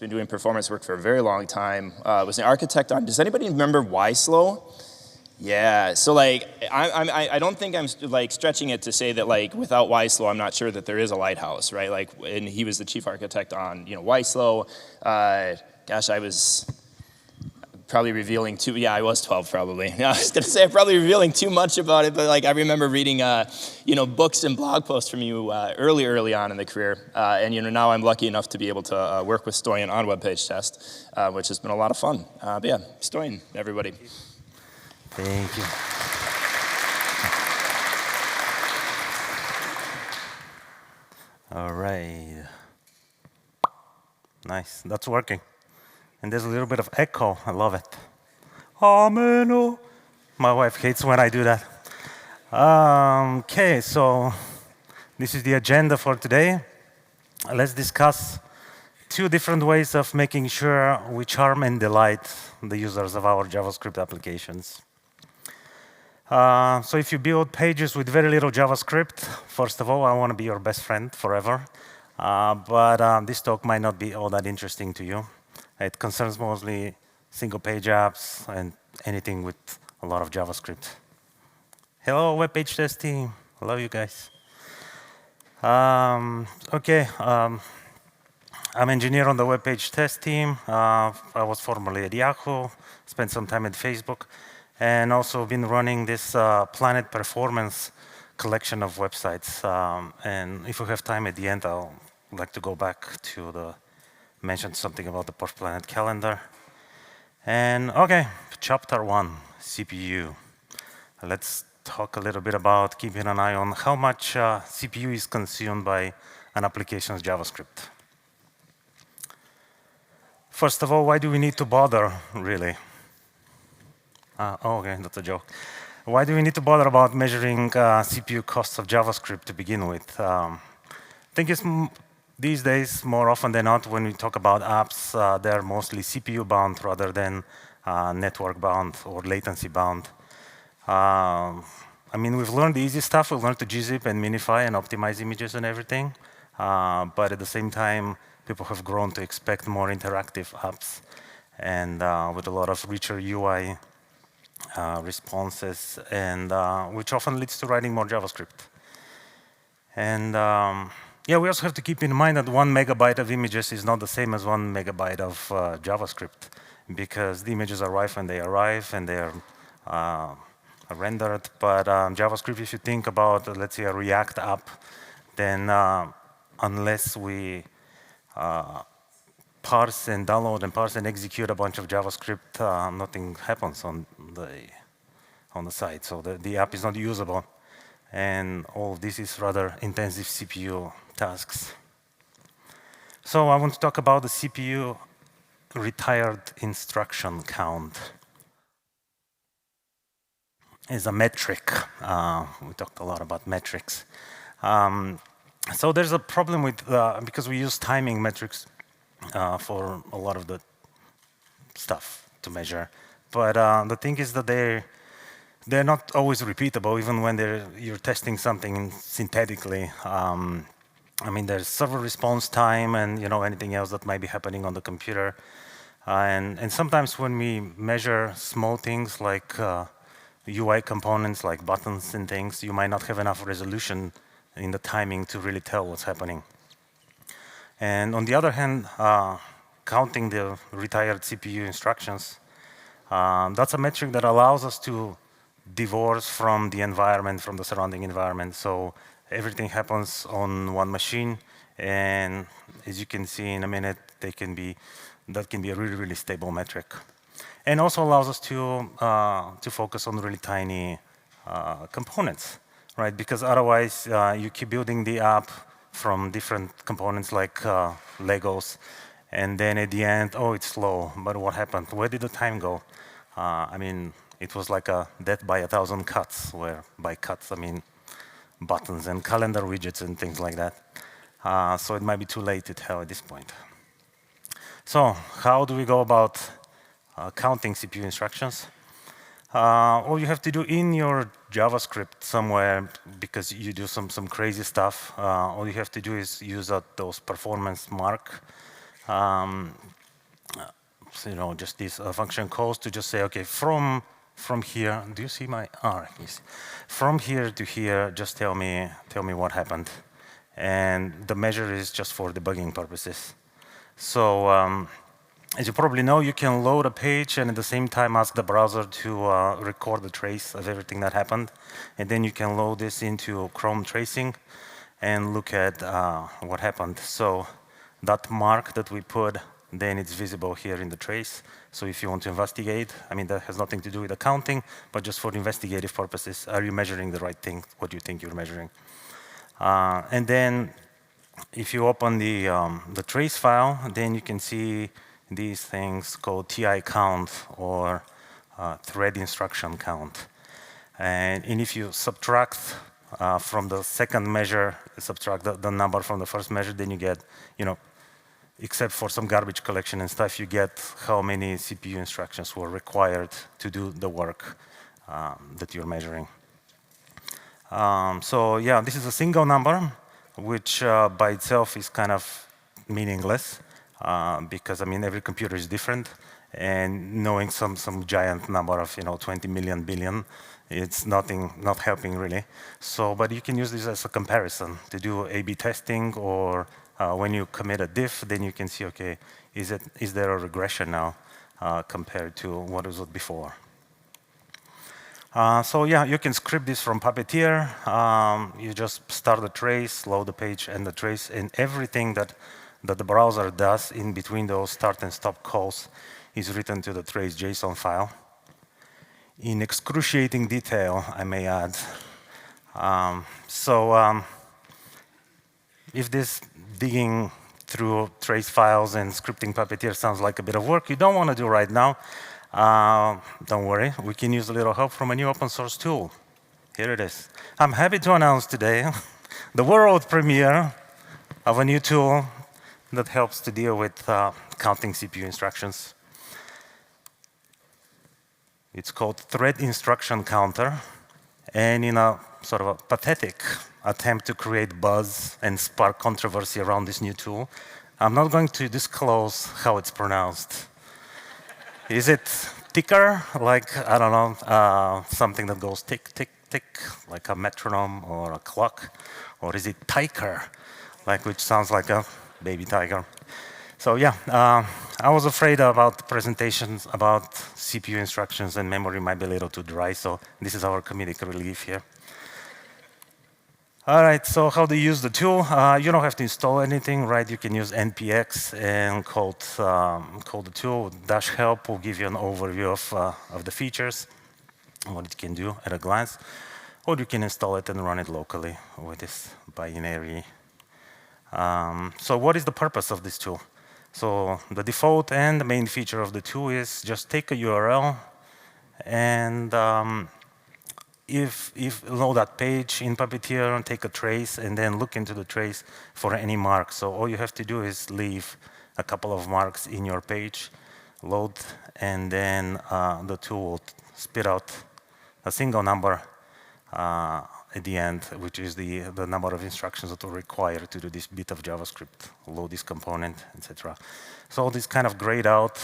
been doing performance work for a very long time. Was an architect on, does anybody remember Y-Slow? Yeah, so like, I don't think I'm like stretching it to say that like without Y-Slow, I'm not sure that there is a lighthouse, right? Like, and he was the chief architect on, Y-Slow. Gosh, I was probably revealing too, yeah, I was 12 probably. I was gonna say I'm probably revealing too much about it, but like I remember reading, books and blog posts from you early on in the career. And now I'm lucky enough to be able to work with Stoyan on web page test, which has been a lot of fun. But yeah, Stoyan, everybody. Thank you. All right. Nice, that's working. And there's a little bit of echo, I love it. Amen. My wife hates when I do that. Okay, so this is the agenda for today. Let's discuss 2 different ways of making sure we charm and delight the users of our JavaScript applications. So if you build pages with very little JavaScript, first of all, I want to be your best friend forever. But this talk might not be all that interesting to you. It concerns mostly single-page apps and anything with a lot of JavaScript. Hello, web page test team. Hello, you guys. Okay, I'm engineer on the web page test team. I was formerly at Yahoo, spent some time at Facebook, and also been running this Planet Performance collection of websites. And if we have time at the end, I'll like to go back to mention something about the Planet calendar. And okay, chapter 1, CPU. Let's talk a little bit about keeping an eye on how much CPU is consumed by an application's JavaScript. First of all, why do we need to bother, really? Okay, that's a joke. Why do we need to bother about measuring CPU costs of JavaScript to begin with? I think it's these days, more often than not, when we talk about apps, they're mostly CPU-bound rather than network-bound or latency-bound. I mean, we've learned the easy stuff. We've learned to gzip and minify and optimize images and everything. But at the same time, people have grown to expect more interactive apps and with a lot of richer UI responses, and which often leads to writing more JavaScript. And yeah, we also have to keep in mind that 1 megabyte of images is not the same as 1 megabyte of JavaScript, because the images arrive when they arrive and they are rendered. But JavaScript, if you think about, let's say, a React app, then unless we parse and download and parse and execute a bunch of JavaScript, nothing happens on the site. So the app is not usable. And all of this is rather intensive CPU tasks. So I want to talk about the CPU retired instruction count. Is a metric. We talked a lot about metrics. So there's a problem with, because we use timing metrics for a lot of the stuff to measure. But the thing is that they're not always repeatable, even when you're testing something synthetically. I mean, there's server response time and anything else that might be happening on the computer. And sometimes when we measure small things like UI components like buttons and things, you might not have enough resolution in the timing to really tell what's happening. And on the other hand, counting the retired CPU instructions, that's a metric that allows us to divorce from the environment, from the surrounding environment. So everything happens on one machine, and as you can see in a minute, that can be a really, really stable metric. And also allows us to focus on really tiny components, right? Because otherwise, you keep building the app from different components like Legos, and then at the end, oh, it's slow. But what happened? Where did the time go? I mean, it was like a death by 1,000 cuts, where by cuts I mean buttons and calendar widgets and things like that. So it might be too late to tell at this point. So how do we go about counting CPU instructions? All you have to do in your JavaScript somewhere, because you do some crazy stuff, all you have to do is use those performance mark. so, just this function calls to just say, okay, from here, do you see my, yes. From here to here, just tell me what happened. And the measure is just for debugging purposes. So as you probably know, you can load a page and at the same time ask the browser to record the trace of everything that happened. And then you can load this into Chrome tracing and look at what happened. So that mark that we put, then it's visible here in the trace. So if you want to investigate, I mean, that has nothing to do with accounting, but just for investigative purposes, are you measuring the right thing, what you think you're measuring? And then if you open the trace file, then you can see these things called TI count or thread instruction count. And if you subtract from the second measure, subtract the number from the first measure, then you get, except for some garbage collection and stuff, you get how many CPU instructions were required to do the work that you're measuring. So yeah, this is a single number, which by itself is kind of meaningless because I mean every computer is different, and knowing some giant number of 20 million billion, it's not helping really. So, but you can use this as a comparison to do A/B testing, or when you commit a diff, then you can see, okay, is there a regression now compared to what was it before? So yeah, you can script this from Puppeteer. You just start the trace, load the page and the trace, and everything that the browser does in between those start and stop calls is written to the trace JSON file. In excruciating detail, I may add. If this digging through trace files and scripting Puppeteer sounds like a bit of work you don't want to do right now, don't worry, we can use a little help from a new open source tool. Here it is. I'm happy to announce today the world premiere of a new tool that helps to deal with counting CPU instructions. It's called Thread Instruction Counter, and in a sort of a pathetic attempt to create buzz and spark controversy around this new tool, I'm not going to disclose how it's pronounced. Is it ticker, like, I don't know, something that goes tick, tick, tick, like a metronome or a clock? Or is it tiker, like, which sounds like a baby tiger? So yeah, I was afraid about presentations about CPU instructions and memory might be a little too dry, so this is our comedic relief here. All right, so how do you use the tool? You don't have to install anything, right? You can use npx and call the tool. -help will give you an overview of the features, what it can do at a glance. Or you can install it and run it locally with this binary. So what is the purpose of this tool? So the default and the main feature of the tool is just take a URL and if load that page in Puppeteer, take a trace, and then look into the trace for any mark. So all you have to do is leave a couple of marks in your page, load, and then the tool will spit out a single number at the end, which is the number of instructions that are required to do this bit of JavaScript, load this component, etc. So all these kind of grayed out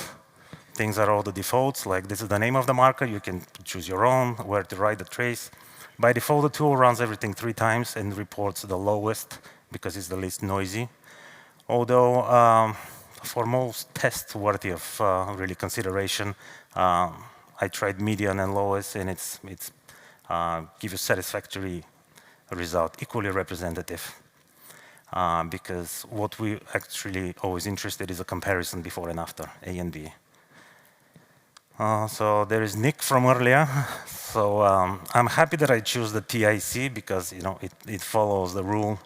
things are all the defaults, like this is the name of the marker, you can choose your own, where to write the trace. By default, the tool runs everything 3 times and reports the lowest because it's the least noisy. Although, for most tests worthy of really consideration, I tried median and lowest, and it's give you satisfactory result, equally representative. Because what we actually always interested is a comparison before and after, A and B. So there is Nick from earlier. So I'm happy that I choose the TIC because it follows the rule,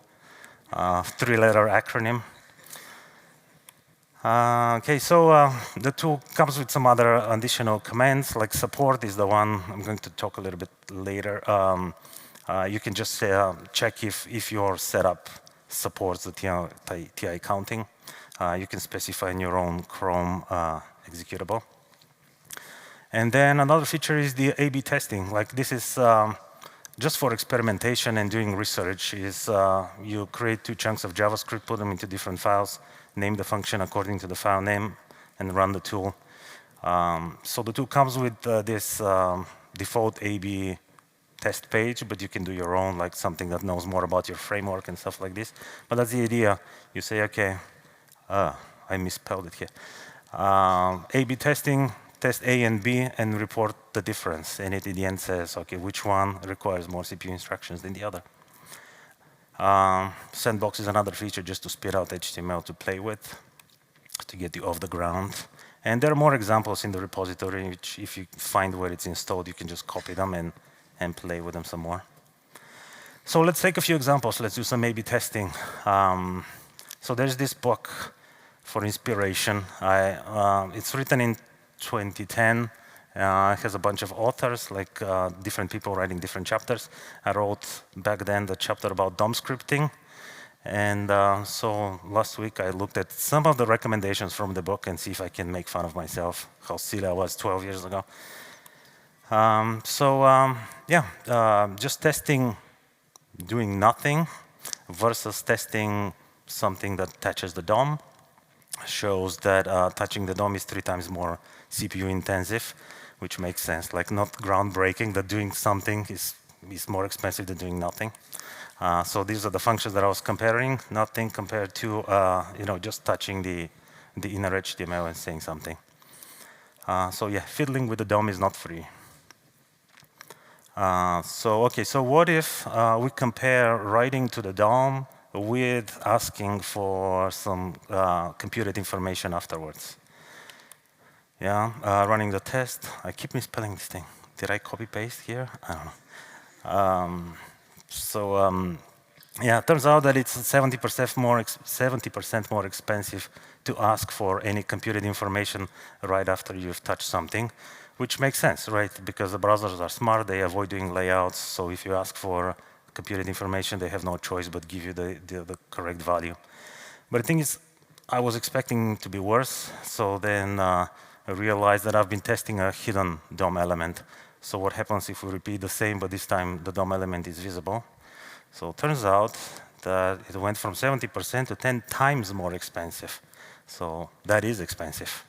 3-letter acronym. Okay, so the tool comes with some other additional commands, like support is the one I'm going to talk a little bit later. You can just check if your setup supports the TI counting. You can specify in your own Chrome executable. And then another feature is the A/B testing. Like this is just for experimentation and doing research. Is you create 2 chunks of JavaScript, put them into different files, name the function according to the file name, and run the tool. So the tool comes with this default A/B test page, but you can do your own, like something that knows more about your framework and stuff like this. But that's the idea. You say, okay, I misspelled it here. A/B testing, test A and B, and report the difference. And it in the end says, okay, which one requires more CPU instructions than the other. Sandbox is another feature just to spit out HTML to play with, to get you off the ground. And there are more examples in the repository, which if you find where it's installed, you can just copy them and play with them some more. So let's take a few examples. Let's do some A/B testing. So there's this book for inspiration. It's written in 2010. It has a bunch of authors, like different people writing different chapters. I wrote back then the chapter about DOM scripting. And so last week I looked at some of the recommendations from the book and see if I can make fun of myself, how silly I was 12 years ago. Just testing doing nothing versus testing something that touches the DOM shows that touching the DOM is 3 times more CPU intensive, which makes sense. Like, not groundbreaking, that doing something is more expensive than doing nothing. So these are the functions that I was comparing. Nothing compared to just touching the inner HTML and saying something. So yeah, fiddling with the DOM is not free. So what if we compare writing to the DOM with asking for some computed information afterwards? Yeah, running the test. I keep misspelling this thing. Did I copy paste here? I don't know. Yeah, it turns out that it's 70% more expensive to ask for any computed information right after you've touched something, which makes sense, right? Because the browsers are smart, they avoid doing layouts. So if you ask for computed information, they have no choice but give you the correct value. But the thing is, I was expecting to be worse. So then I realized that I've been testing a hidden DOM element. So what happens if we repeat the same, but this time the DOM element is visible? So it turns out that it went from 70% to 10 times more expensive. So that is expensive.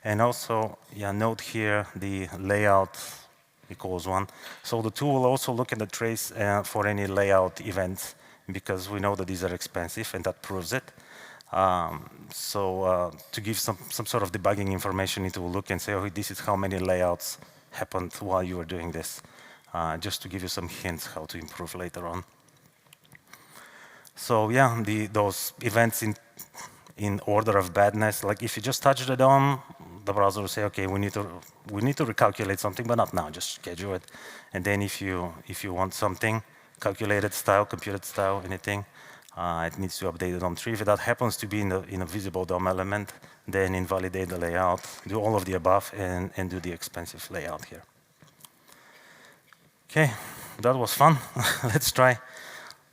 And also, yeah, note here the layout equals 1. So the tool will also look at the trace for any layout events, because we know that these are expensive, and that proves it. To give some sort of debugging information, it will look and say, oh, this is how many layouts happened while you were doing this, just to give you some hints how to improve later on. So yeah, those events in order of badness, like if you just touch the DOM, the browser will say, okay, we need to recalculate something, but not now, just schedule it. And then if you want something, calculated style, computed style, anything, it needs to update the DOM tree. If that happens to be in a visible DOM element, then invalidate the layout, do all of the above, and do the expensive layout here. Okay, that was fun. Let's try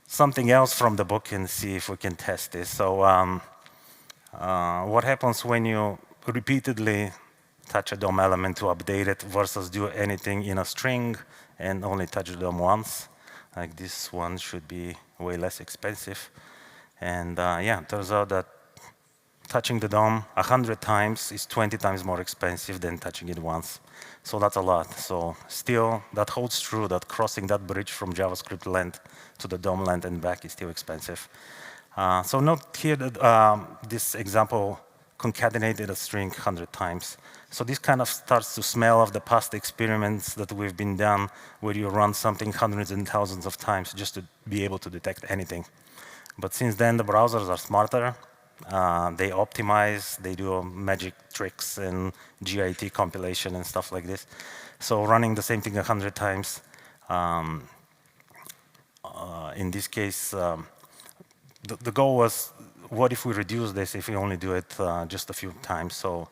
something else from the book and see if we can test this. So what happens when you repeatedly touch a DOM element to update it versus do anything in a string and only touch the DOM once? Like, this one should be way less expensive. And yeah, it turns out that touching the DOM 100 times is 20 times more expensive than touching it once. So that's a lot. So still, that holds true, that crossing that bridge from JavaScript land to the DOM land and back is still expensive. So note here that this example concatenated a string 100 times. So this kind of starts to smell of the past experiments that we've been done, where you run something hundreds and thousands of times just to be able to detect anything. But since then, the browsers are smarter. They optimize, they do magic tricks and GIT compilation and stuff like this. So running the same thing 100 times, in this case, the goal was, what if we reduce this if we only do it just a few times? So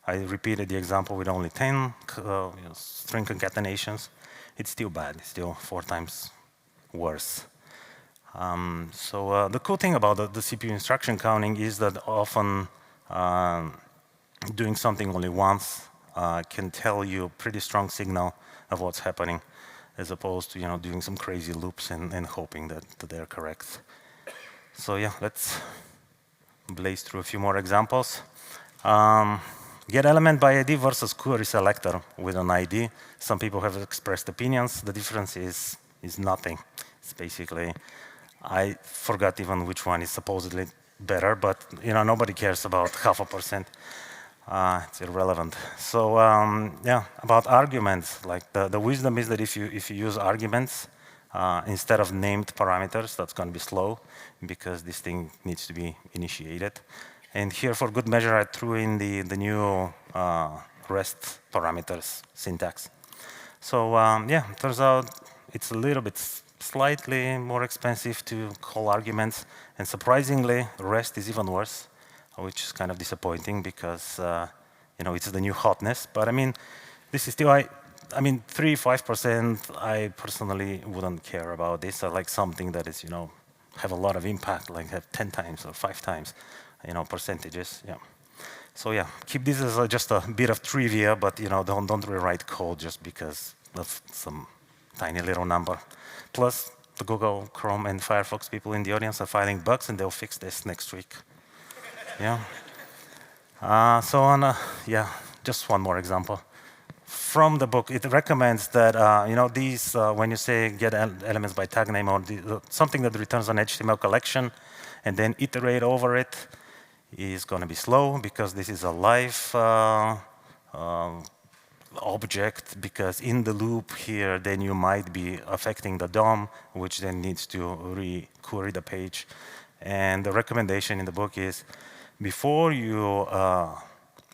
I repeated the example with only 10 string concatenations. It's still bad. It's still 4 times worse. The cool thing about the CPU instruction counting is that often doing something only once can tell you a pretty strong signal of what's happening, as opposed to doing some crazy loops and hoping that they're correct. So yeah, let's blaze through a few more examples. get element by ID versus query selector with an ID. Some people have expressed opinions. The difference is nothing. It's basically, I forgot even which one is supposedly better, but nobody cares about 0.5%. It's irrelevant. So yeah, about arguments, like the wisdom is that if you use arguments instead of named parameters, that's going to be slow because this thing needs to be initiated. And here, for good measure, I threw in the new REST parameters syntax. So yeah, turns out it's a little bit slightly more expensive to call arguments, and surprisingly, REST is even worse, which is kind of disappointing because it's the new hotness. But I mean, this is still, I mean, 3-5%. I personally wouldn't care about this. I like something that is, have a lot of impact, like have 10 times or 5 times, percentages. Yeah. So yeah, keep this as just a bit of trivia, but don't rewrite code just because of some tiny little number. Plus, the Google, Chrome, and Firefox people in the audience are finding bugs, and they'll fix this next week. Yeah. So on, yeah, just one more example. From the book, it recommends that these when you say get elements by tag name or something that returns an HTML collection, and then iterate over it is going to be slow because this is a live object. Because in the loop here, then you might be affecting the DOM, which then needs to re-query the page. And the recommendation in the book is, before you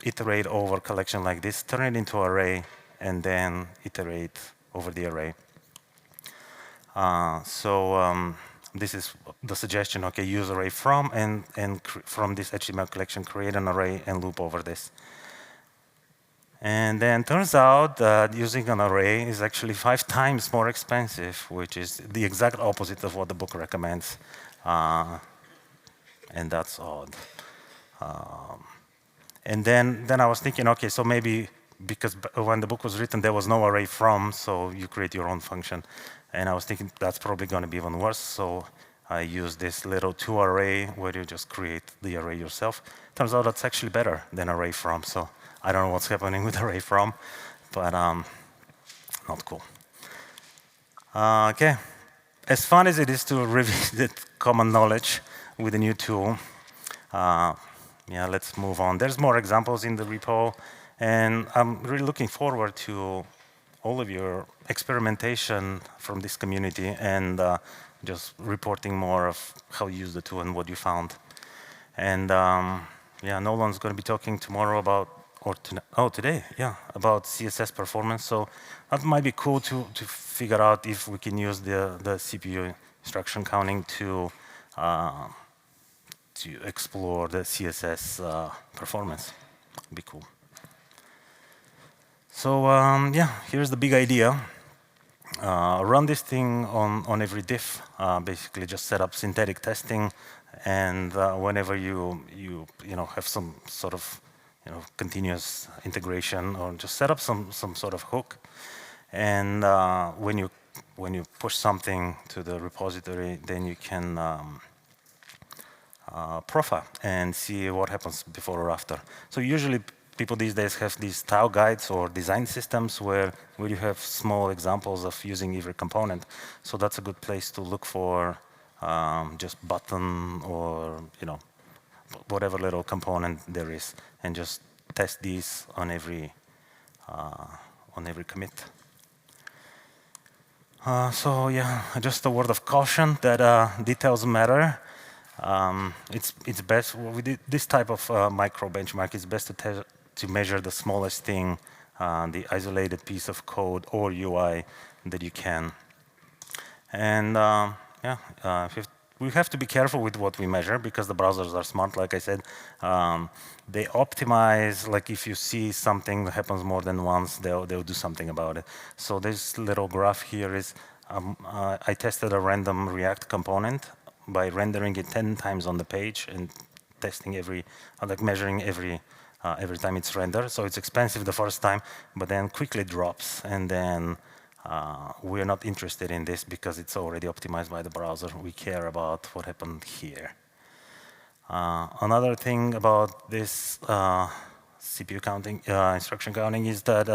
iterate over collection like this, turn it into array, and then iterate over the array. This is the suggestion. Okay, use array from, and from this HTML collection, create an array and loop over this. And then turns out that using an array is actually 5 times more expensive, which is the exact opposite of what the book recommends. And that's odd. And then I was thinking, okay, so maybe because when the book was written, there was no array from, so you create your own function. And I was thinking that's probably going to be even worse. So I used this little toArray where you just create the array yourself. Turns out that's actually better than array from. So I don't know what's happening with array from, but not cool. Okay. As fun as it is to revisit common knowledge with a new tool, yeah, let's move on. There's more examples in the repo, and I'm really looking forward to all of your experimentation from this community and just reporting more of how you use the tool and what you found. And yeah, Nolan's going to be talking tomorrow about, today, yeah, about CSS performance. So that might be cool to figure out if we can use the CPU instruction counting to explore the CSS performance. It'd be cool. So yeah, here's the big idea. Run this thing on every diff. Basically, just set up synthetic testing, and whenever you have some sort of continuous integration, or just set up some sort of hook, and when you push something to the repository, then you can profile and see what happens before or after. So usually people these days have these style guides or design systems where you have small examples of using every component. So that's a good place to look for just button or whatever little component there is, and just test these on every commit. So yeah, just a word of caution that details matter. It's best with this type of micro benchmark. It's best to measure the smallest thing, the isolated piece of code or UI that you can. And yeah, we have to be careful with what we measure because the browsers are smart. Like I said, they optimize. Like if you see something that happens more than once, they'll do something about it. So this little graph here is I tested a random React component by rendering it 10 times on the page and testing measuring every time it's rendered. So it's expensive the first time, but then quickly drops. And then we're not interested in this because it's already optimized by the browser. We care about what happened here. Another thing about this CPU counting, instruction counting, is that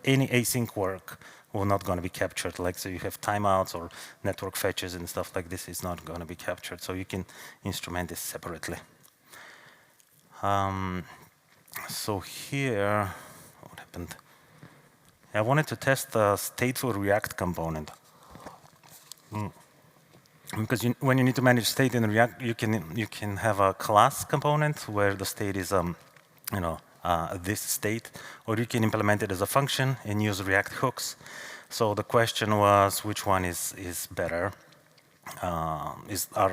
any async work will not going to be captured. Like, so you have timeouts or network fetches and stuff like this is not going to be captured. So you can instrument this separately. So here, what happened? I wanted to test the stateful React component. Because when you need to manage state in React, you can have a class component where the state is this state, or you can implement it as a function and use React hooks. So the question was, which one is better? Are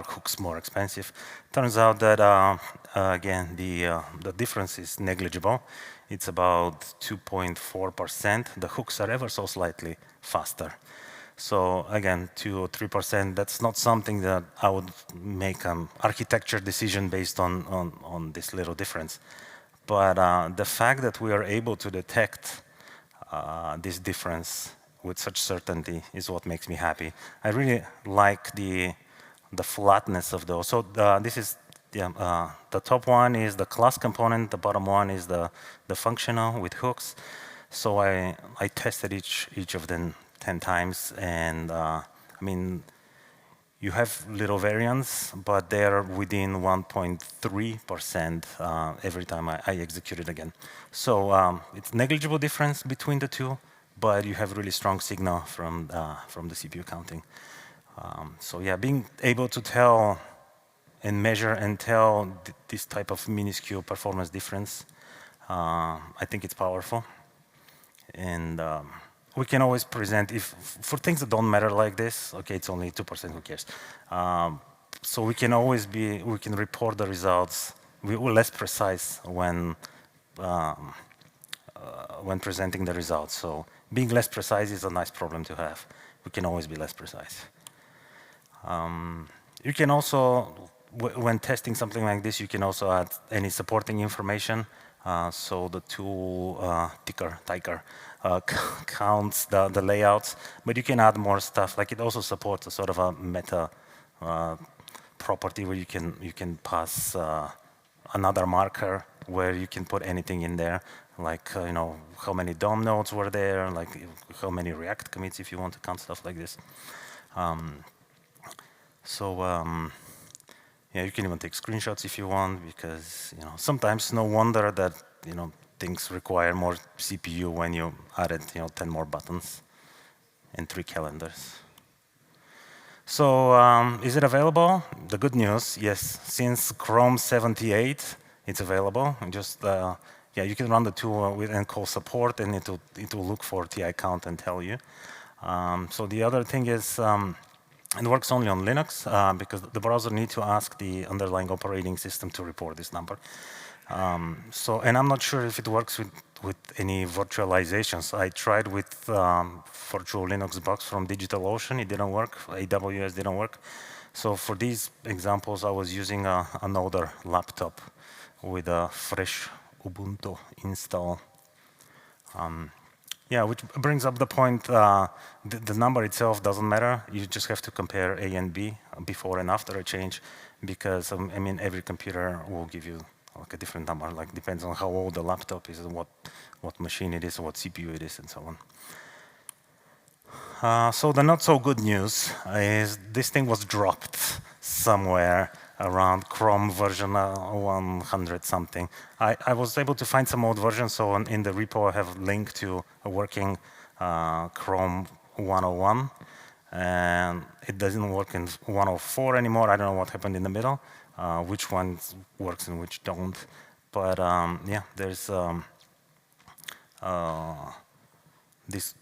hooks more expensive? Turns out that again the difference is negligible. It's about 2.4%. The hooks are ever so slightly faster. So again, 2 or 3%, that's not something that I would make an architecture decision based on this little difference. But the fact that we are able to detect this difference with such certainty is what makes me happy. I really like the flatness of those. So this is the top one is the class component, the bottom one is the functional with hooks. So I tested each of them 10 times, and I mean, you have little variance, but they're within 1.3% every time I execute it again. So it's negligible difference between the two, but you have really strong signal from the CPU counting. So yeah, being able to tell and measure and tell this type of minuscule performance difference, I think it's powerful. And we can always present, for things that don't matter like this, okay, it's only 2%, who cares? So we can report the results. We're less precise when presenting the results. So being less precise is a nice problem to have. We can always be less precise. You can also, when testing something like this, you can also add any supporting information. So the tool ticker counts the layouts, but you can add more stuff. Like, it also supports a sort of a meta property where you can pass another marker where you can put anything in there, like how many DOM nodes were there, like how many React commits if you want to count stuff like this. Yeah, you can even take screenshots if you want, because sometimes no wonder that things require more CPU when you added 10 more buttons and 3 calendars. So is it available? The good news, yes. Since Chrome 78, it's available. And just yeah, you can run the tool and call support, and it will look for TI count and tell you. So the other thing is, it works only on Linux because the browser needs to ask the underlying operating system to report this number. And I'm not sure if it works with any virtualizations. I tried with virtual Linux box from DigitalOcean. It didn't work. AWS didn't work. So for these examples, I was using an older laptop with a fresh Ubuntu install. Yeah, which brings up the point, the number itself doesn't matter. You just have to compare A and B before and after a change, because I mean, every computer will give you like a different number, like depends on how old the laptop is and what machine it is and what CPU it is and so on. So the not so good news is this thing was dropped somewhere around Chrome version 100 something. I was able to find some old versions, so in the repo I have a link to a working Chrome 101, and it doesn't work in 104 anymore. I don't know what happened in the middle, which ones works and which don't. But yeah, there's this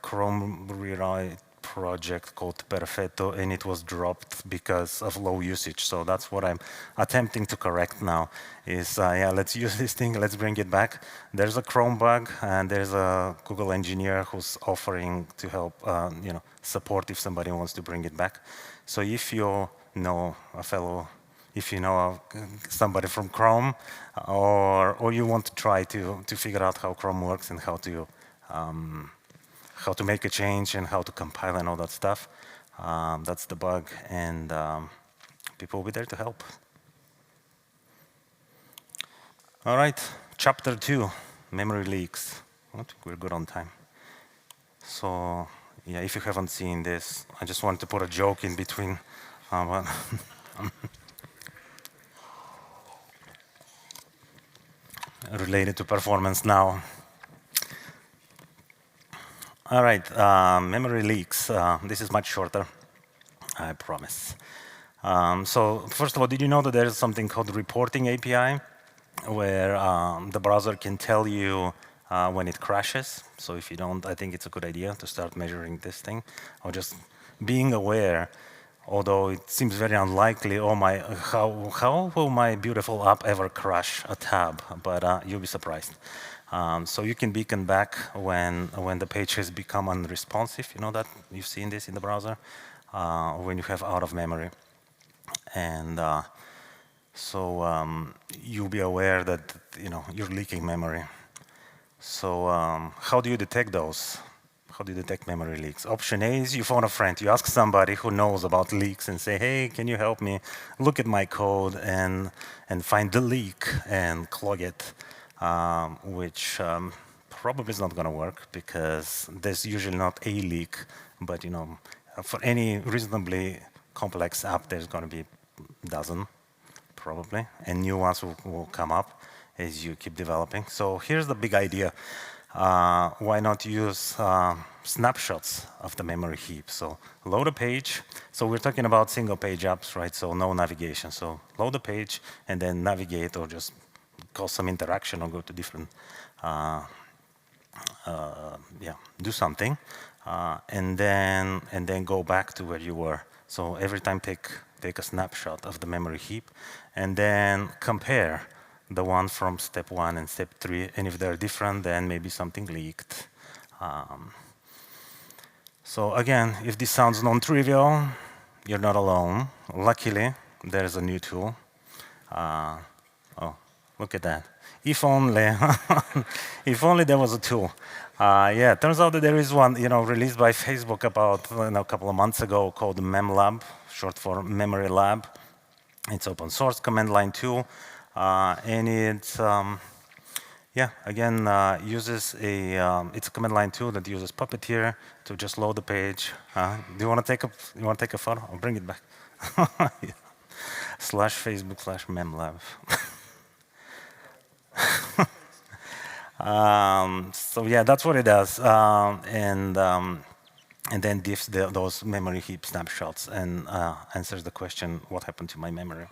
Chrome rewrite project called Perfetto, and it was dropped because of low usage. So that's what I'm attempting to correct now is, yeah, let's use this thing, let's bring it back. There's a Chrome bug, and there's a Google engineer who's offering to help support if somebody wants to bring it back. So if you know somebody from Chrome, or you want to try to figure out how Chrome works and how to make a change and how to compile and all that stuff. That's the bug, and people will be there to help. All right, chapter 2, memory leaks. I think we're good on time. So, yeah, if you haven't seen this, I just wanted to put a joke in between. But related to performance now. All right, memory leaks. This is much shorter, I promise. So first of all, did you know that there is something called reporting API, where the browser can tell you when it crashes? So if you don't, I think it's a good idea to start measuring this thing, or just being aware. Although it seems very unlikely, oh my, how will my beautiful app ever crash a tab? But you'll be surprised. So you can beacon back when the page has become unresponsive. You know that? You've seen this in the browser, when you have out of memory. And so you'll be aware that you're leaking memory. So how do you detect those? How do you detect memory leaks? Option A is you phone a friend. You ask somebody who knows about leaks and say, hey, can you help me look at my code and find the leak and clog it, which probably is not going to work because there's usually not a leak, but for any reasonably complex app, there's going to be a dozen probably, and new ones will come up as you keep developing. So here's the big idea. Why not use snapshots of the memory heap? So load a page. So we're talking about single page apps, right? So no navigation. So load a page and then navigate or just cause some interaction or go to different, do something. And then go back to where you were. So every time take a snapshot of the memory heap and then compare the one from step 1 and step 3, and if they're different, then maybe something leaked. So again, if this sounds non-trivial, you're not alone. Luckily, there's a new tool. Oh, look at that. If only, if only there was a tool. Yeah, it turns out that there is one, released by Facebook about a couple of months ago called MemLab, short for Memory Lab. It's open source command line tool. And it's, uses it's a command line tool that uses Puppeteer to just load the page. Do you want to take a photo? I'll bring it back. /Facebook/memlab. So yeah, that's what it does. And then diffs those memory heap snapshots and answers the question, what happened to my memory?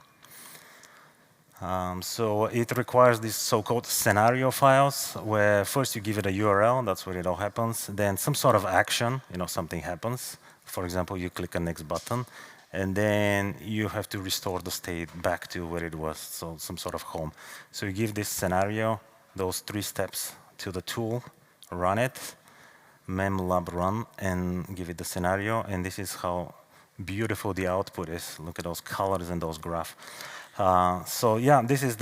So it requires these so-called scenario files, where first you give it a URL, that's where it all happens, then some sort of action, something happens. For example, you click a next button, and then you have to restore the state back to where it was, so some sort of home. So you give this scenario, those 3 steps to the tool, run it, memlab run, and give it the scenario, and this is how beautiful the output is. Look at those colors and those graphs. So yeah, this is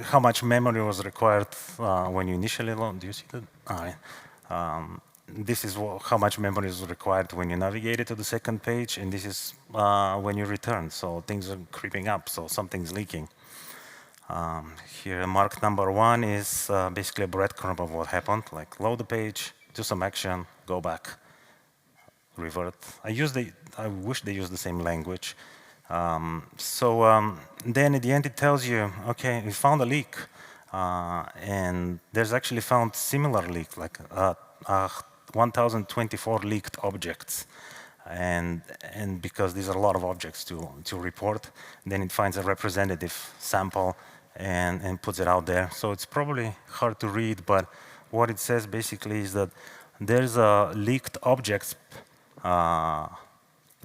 how much memory was required when you initially load. Do you see that? This is how much memory is required when you navigated to the second page, and this is when you return. So things are creeping up, so something's leaking. Here, mark number 1 is basically a breadcrumb of what happened, like load the page, do some action, go back, revert. I wish they used the same language. Then at the end it tells you, okay, we found a leak, and there's actually found similar leak, like 1,024 leaked objects, and because these are a lot of objects to report, then it finds a representative sample and puts it out there. So it's probably hard to read, but what it says basically is that there's a leaked objects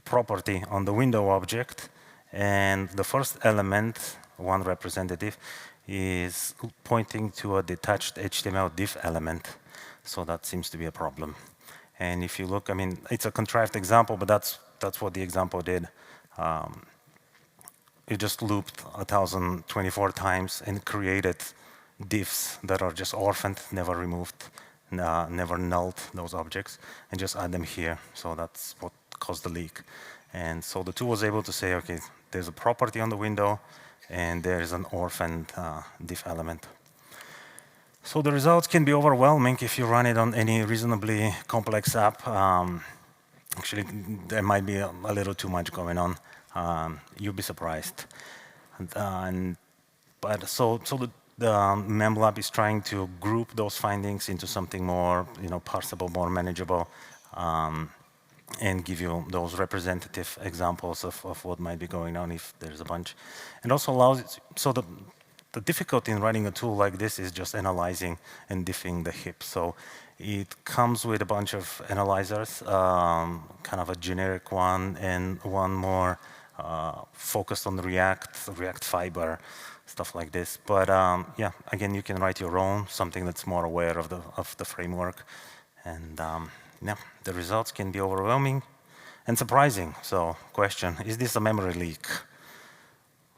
property on the window object, and the first element, one representative, is pointing to a detached HTML div element. So that seems to be a problem. And if you look, I mean, it's a contrived example, but that's what the example did. It just looped 1,024 times and created divs that are just orphaned, never removed, never nulled those objects, and just add them here. So that's what caused the leak. And so the tool was able to say, okay, there's a property on the window, and there's an orphaned div element. So the results can be overwhelming if you run it on any reasonably complex app. Actually, there might be a little too much going on. You'll be surprised. The MemLab is trying to group those findings into something more, parsable, more manageable, and give you those representative examples of what might be going on if there's a bunch. And also allows it, so the difficulty in writing a tool like this is just analyzing and diffing the heap. So it comes with a bunch of analyzers, kind of a generic one and one more focused on React Fiber, stuff like this. But yeah, again, you can write your own, something that's more aware of the framework. And yeah, the results can be overwhelming and surprising. So question, is this a memory leak?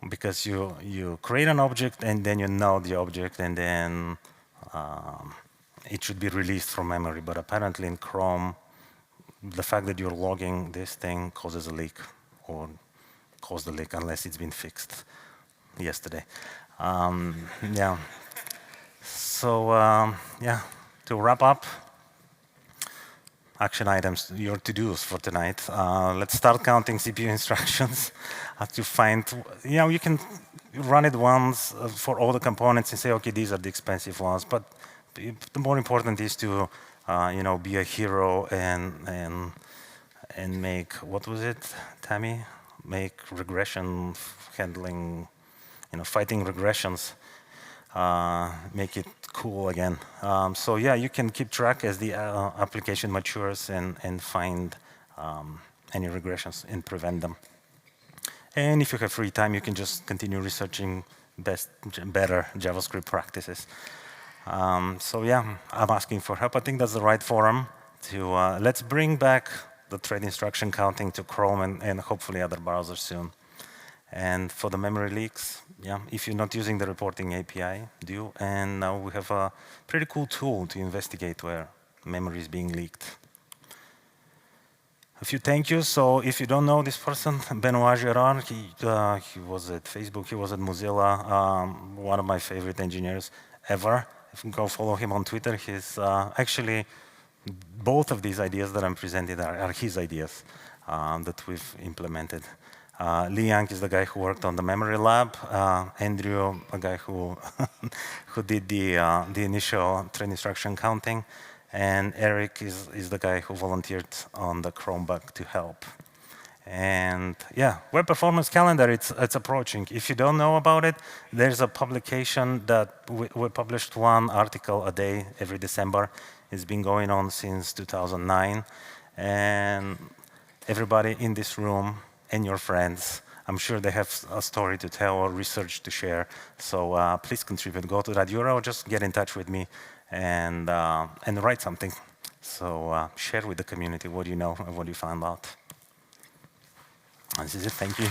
Because you create an object and then you know the object and then it should be released from memory. But apparently in Chrome, the fact that you're logging this thing causes a leak or caused the leak unless it's been fixed yesterday. Yeah. So yeah, to wrap up, action items, your to-dos for tonight. Let's start counting CPU instructions to find, you can run it once for all the components and say, okay, these are the expensive ones. But the more important is to, be a hero and make, what was it, Tammy? Make regression handling, fighting regressions, make it cool again. So yeah, you can keep track as the application matures and find any regressions and prevent them. And if you have free time, you can just continue researching better JavaScript practices. So yeah, I'm asking for help. I think that's the right forum to let's bring back the thread instruction counting to Chrome and hopefully other browsers soon. And for the memory leaks, yeah, if you're not using the reporting API, do. And now we have a pretty cool tool to investigate where memory is being leaked. A few thank yous. So if you don't know this person, Benoit Gerard, he was at Facebook, he was at Mozilla, one of my favorite engineers ever. If you go follow him on Twitter, he's actually, both of these ideas that I'm presenting are his ideas that we've implemented. Li Yang is the guy who worked on the memory lab. Andrew, a guy who who did the initial thread instruction counting. And Eric is the guy who volunteered on the Chrome bug to help. And yeah, web performance calendar, it's approaching. If you don't know about it, there's a publication that we published one article a day every December. It's been going on since 2009. And everybody in this room and your friends, I'm sure they have a story to tell or research to share. So please contribute. Go to that URL, just get in touch with me and write something. So share with the community what you know and what you found out. This is it. Thank you.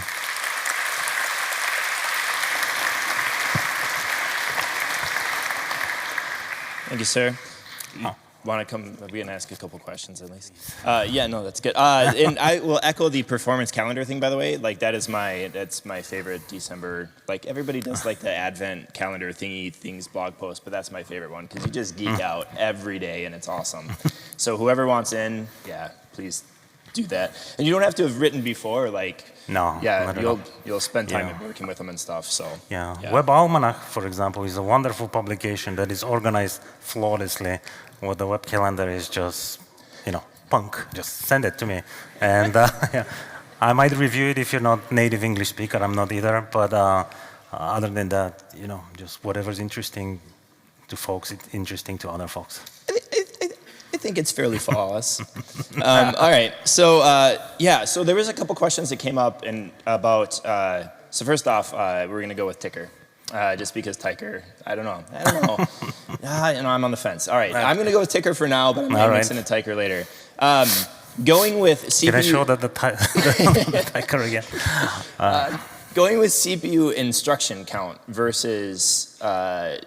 Thank you, sir. Want to come? We can ask a couple questions at least. Yeah, no, that's good. And I will echo the performance calendar thing. By the way, like that's my favorite December. Like everybody does like the Advent calendar thingy things blog post, but that's my favorite one because you just geek out every day and it's awesome. So whoever wants in, yeah, please do that. And you don't have to have written before, like. No. Yeah, you'll spend time working with them and stuff. So. Yeah. Web Almanac, for example, is a wonderful publication that is organized flawlessly. Where the web calendar is just, punk. Just send it to me, and yeah, I might review it if you're not native English speaker. I'm not either. But other than that, just whatever's interesting to folks, it's interesting to other folks. I think it's fairly flawless. All right, so yeah, so there was a couple questions that came up about. So first off, we're going to go with Ticker. Just because Ticker, I don't know. I'm on the fence. All right, I'm going to go with Ticker for now, but I might mix in a Ticker later. Going with CPU. Can I show the Ticker again? Going with CPU instruction count versus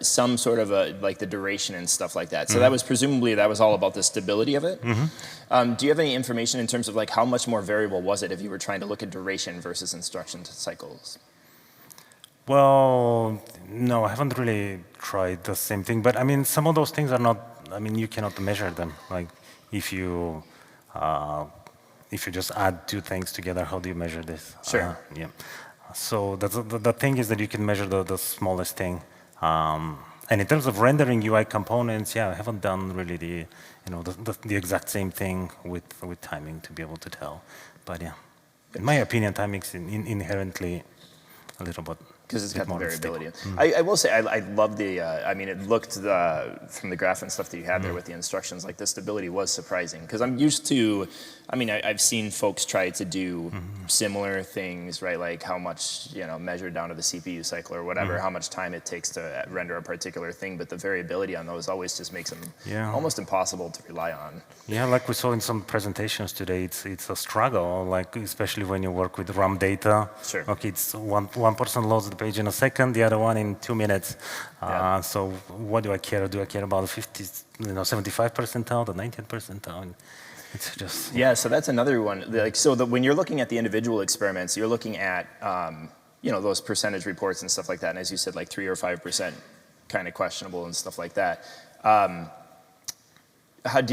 some sort of like the duration and stuff like that. So that was presumably all about the stability of it. Do you have any information in terms of like how much more variable was it if you were trying to look at duration versus instruction cycles? Well, no, I haven't really tried the same thing. But I mean, some of those things are not. I mean, you cannot measure them. Like if you just add two things together, how do you measure this? Sure. Yeah. So the thing is that you can measure the smallest thing. And in terms of rendering UI components, yeah, I haven't done really the exact same thing with timing to be able to tell. But yeah, in my opinion, timing is inherently a little bit. Because it's got the variability. I will say, I love the, I mean, it looked from the graph and stuff that you had there with the instructions, like the stability was surprising. Because I'm used to, I mean, I've seen folks try to do similar things, right? Like how much, measured down to the CPU cycle or whatever, how much time it takes to render a particular thing. But the variability on those always just makes them almost impossible to rely on. Yeah, like we saw in some presentations today, it's a struggle, like especially when you work with RAM data. Sure. Okay, it's one person loads the page in a second, the other one in 2 minutes. So what do I care? Do I care about 75 percentile, the 90th percentile? It's just so that's another one. Like when you're looking at the individual experiments, you're looking at those percentage reports and stuff like that. And as you said, like 3 or 5% kind of questionable and stuff like that. Do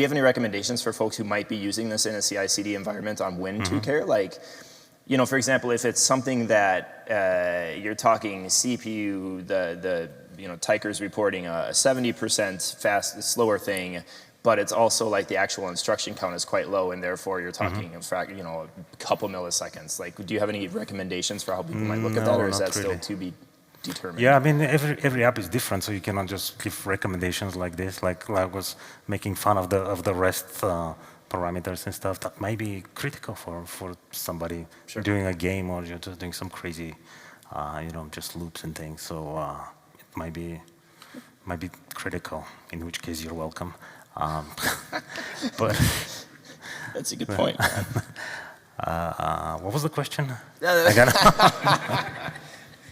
you have any recommendations for folks who might be using this in a CI/CD environment on when to care? Like, for example, if it's something that you're talking CPU, the Tiker's reporting a 70% slower thing, but it's also like the actual instruction count is quite low, and therefore you're talking in fact, a couple milliseconds. Like, do you have any recommendations for how people might look at that, or is that still to be determined? Yeah, I mean, every app is different, so you cannot just give recommendations like this. Like I was making fun of the REST parameters and stuff that might be critical for somebody doing a game or you're just doing some crazy, just loops and things. So it might be critical. In which case, you're welcome. But that's a good point. What was the question?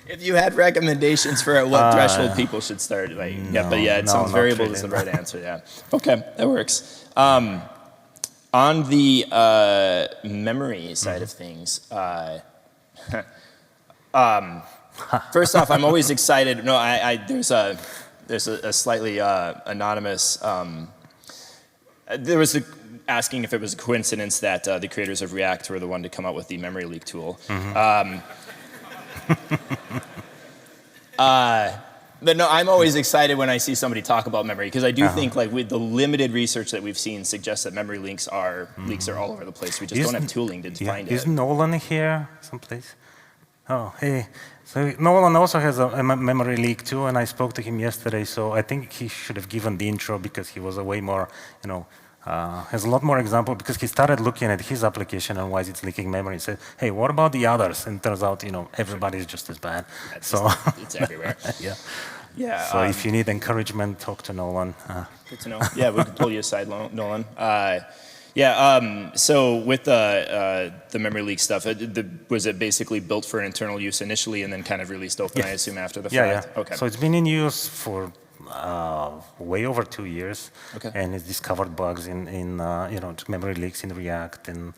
If you had recommendations for at what threshold people should start, it sounds variable is the right answer. Yeah. Okay, that works. On the memory side of things, first off, I'm always excited. No, there's a slightly anonymous. There was asking if it was a coincidence that the creators of React were the one to come up with the memory leak tool. But no, I'm always excited when I see somebody talk about memory, because I do think, like, with the limited research that we've seen, suggests that memory leaks are all over the place. We just don't have tooling to find it. Is Nolan here someplace? Oh, hey. So Nolan also has a memory leak too, and I spoke to him yesterday. So I think he should have given the intro, because he was a way more, has a lot more example, because he started looking at his application and why it's leaking memory. He said, hey, what about the others? And it turns out, everybody's just as bad. It's everywhere. Yeah. So if you need encouragement, talk to Nolan. Good to know. Yeah, we could pull you aside, Nolan. So with the memory leak stuff, was it basically built for internal use initially and then kind of released open, I assume, after the fact? Yeah. Okay. So it's been in use for way over 2 years, and it's discovered bugs in memory leaks in React, and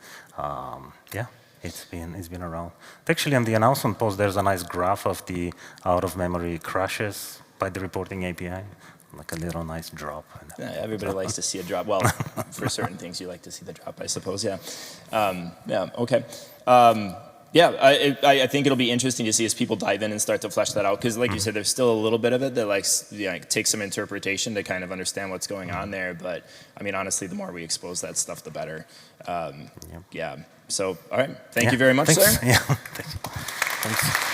it's been around. Actually, on the announcement post, there's a nice graph of the out-of-memory crashes by the reporting API. Like a little nice drop. Everybody likes to see a drop. Well, for certain things, you like to see the drop, I suppose. Yeah. Okay. I think it'll be interesting to see as people dive in and start to flesh that out, because, like you said, there's still a little bit of it that takes some interpretation to kind of understand what's going on there. But I mean, honestly, the more we expose that stuff, the better. So, all right. Thank you very much, sir. Yeah. Thanks.